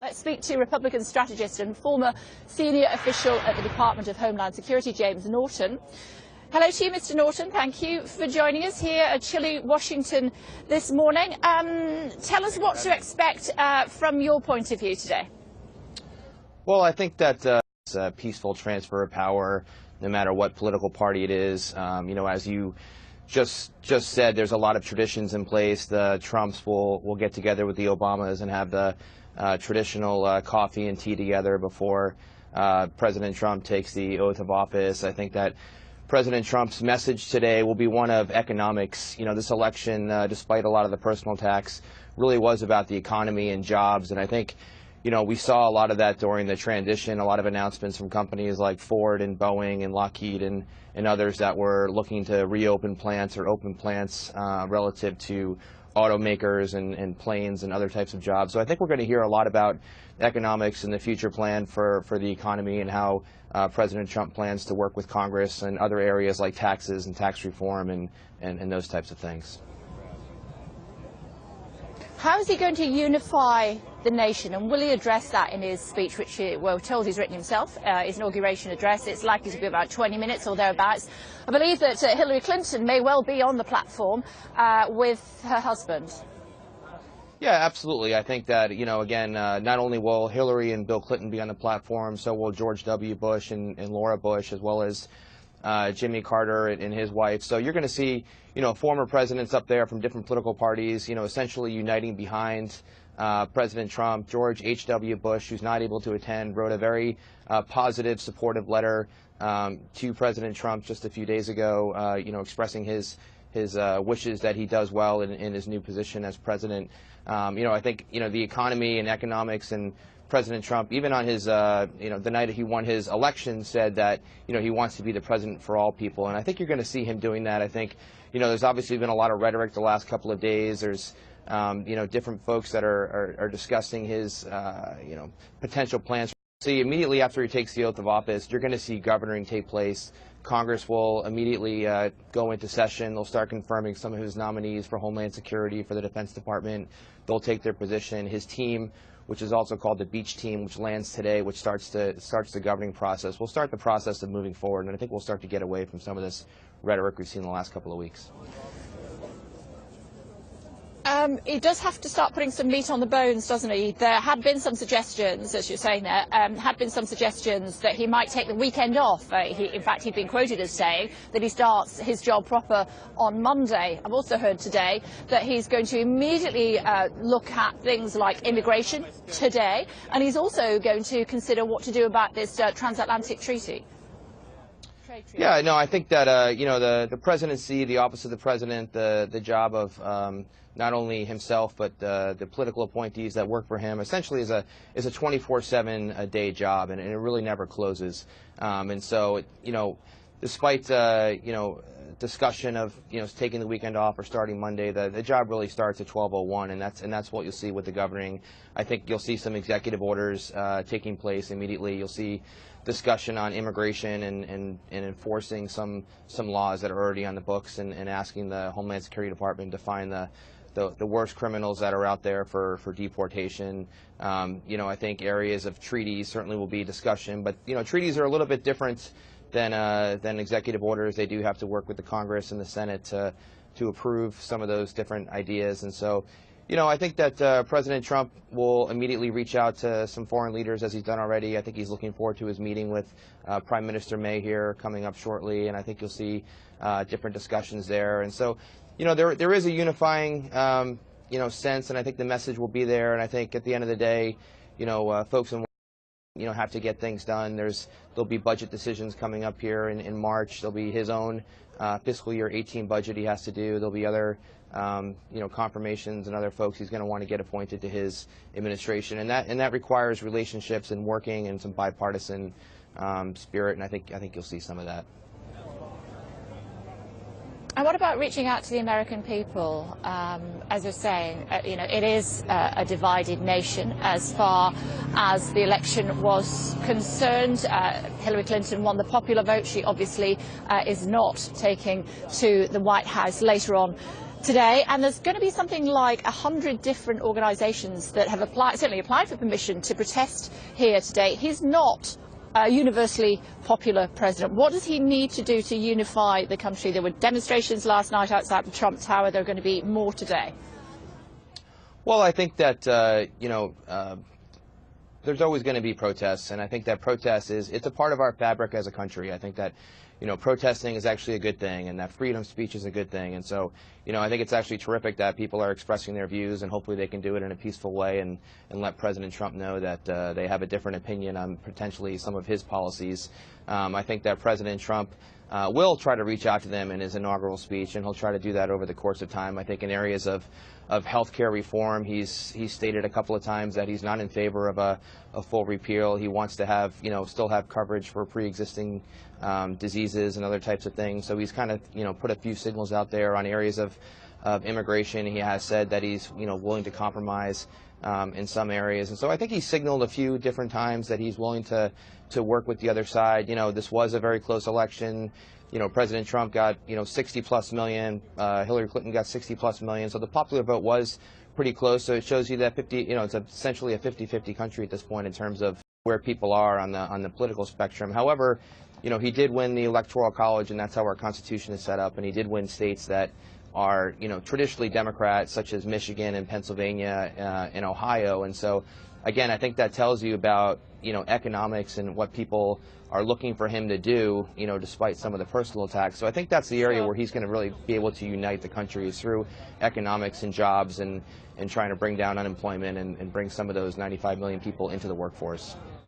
Let's speak to Republican strategist and former senior official at the Department of Homeland Security, James Norton. Hello to you, Mr. Norton. Thank you for joining us here at chilly Washington this morning. Tell us what to expect from your point of view today. Well, I think that it's a peaceful transfer of power, no matter what political party it is. As you just said, there's a lot of traditions in place. The Trumps will get together with the Obamas and have the traditional coffee and tea together before President Trump takes the oath of office. I think that President Trump's message today will be one of economics. This election, despite a lot of the personal attacks, really was about the economy and jobs. And I think, we saw a lot of that during the transition, a lot of announcements from companies like Ford and Boeing and Lockheed and others that were looking to reopen plants or open plants relative to automakers and planes and other types of jobs. So I think we're going to hear a lot about economics and the future plan for the economy and how President Trump plans to work with Congress and other areas like taxes and tax reform and those types of things. How is he going to unify the nation, and will he address that in his speech, which we're told he's written himself, his inauguration address? It's likely to be about 20 minutes or thereabouts. I believe that Hillary Clinton may well be on the platform with her husband. Yeah, absolutely. I think that, again, not only will Hillary and Bill Clinton be on the platform, so will George W. Bush and Laura Bush, as well as Jimmy Carter and his wife. So you're going to see, former presidents up there from different political parties, essentially uniting behind President Trump. George H.W. Bush, who's not able to attend, wrote a very positive, supportive letter to President Trump just a few days ago, expressing his wishes that he does well in his new position as president. I think, the economy and economics, and President Trump, even on his, the night he won his election, said that, he wants to be the president for all people. And I think you're going to see him doing that. I think, there's obviously been a lot of rhetoric the last couple of days. There's, different folks that are discussing his, potential plans. See, immediately after he takes the oath of office, you're going to see governing take place. Congress will immediately go into session. They'll start confirming some of his nominees for Homeland Security, for the Defense Department. They'll take their position. His team, which is also called the Beach Team, which lands today, which starts the governing process. We'll start the process of moving forward, and I think we'll start to get away from some of this rhetoric we've seen in the last couple of weeks. He does have to start putting some meat on the bones, doesn't he? There had been some suggestions, as you're saying there, had been some suggestions that he might take the weekend off. In fact, he'd been quoted as saying that he starts his job proper on Monday. I've also heard today that he's going to immediately look at things like immigration today, and he's also going to consider what to do about this transatlantic treaty. Yeah, no, I think that, the presidency, the office of the president, the job of not only himself but the political appointees that work for him, essentially is a 24/7 day job, and it really never closes. And so, despite discussion of taking the weekend off or starting Monday, the job really starts at 12:01, and that's what you'll see with the governing. I think you'll see some executive orders taking place immediately. You'll see discussion on immigration and enforcing some laws that are already on the books, and asking the Homeland Security Department to find the worst criminals that are out there for deportation. I think areas of treaties certainly will be discussion, but treaties are a little bit different than executive orders. They do have to work with the Congress and the Senate to approve some of those different ideas. And so, I think that President Trump will immediately reach out to some foreign leaders, as he's done already. I think he's looking forward to his meeting with Prime Minister May here coming up shortly, and I think you'll see different discussions there. And so, there is a unifying, sense, and I think the message will be there. And I think at the end of the day, folks in have to get things done. There'll be budget decisions coming up here in March. There'll be his own fiscal year 18 budget he has to do. There'll be other confirmations and other folks he's going to want to get appointed to his administration, and that requires relationships and working and some bipartisan spirit. And I think you'll see some of that. And what about reaching out to the American people? As you're saying, it is a divided nation as far as the election was concerned. Hillary Clinton won the popular vote. She obviously is not taking to the White House later on today, and there's going to be something like 100 different organisations that have certainly applied for permission to protest here today. He's not a universally popular president. What does he need to do to unify the country? There were demonstrations last night outside the Trump Tower. There are going to be more today. Well, I think that, there's always going to be protests, and I think that it's a part of our fabric as a country. I think that, protesting is actually a good thing, and that freedom of speech is a good thing. And so, I think it's actually terrific that people are expressing their views, and hopefully they can do it in a peaceful way and let President Trump know that they have a different opinion on potentially some of his policies. I think that President Trump will try to reach out to them in his inaugural speech, and he'll try to do that over the course of time. I think in areas of health care reform, he's stated a couple of times that he's not in favor of a full repeal. He wants to have, still have coverage for pre-existing diseases and other types of things. So he's kind of, put a few signals out there on areas of immigration. He has said that he's, willing to compromise in some areas. And so I think he signaled a few different times that he's willing to work with the other side. This was a very close election. President Trump got, 60+ million. Hillary Clinton got 60+ million. So the popular vote was pretty close. So it shows you that it's essentially a 50-50 country at this point in terms of where people are on the political spectrum. However, he did win the Electoral College, and that's how our Constitution is set up. And he did win states that are, traditionally Democrat, such as Michigan and Pennsylvania and Ohio. And so, again, I think that tells you about, economics and what people are looking for him to do, despite some of the personal attacks. So I think that's the area where he's going to really be able to unite the country, is through economics and jobs and trying to bring down unemployment and bring some of those 95 million people into the workforce.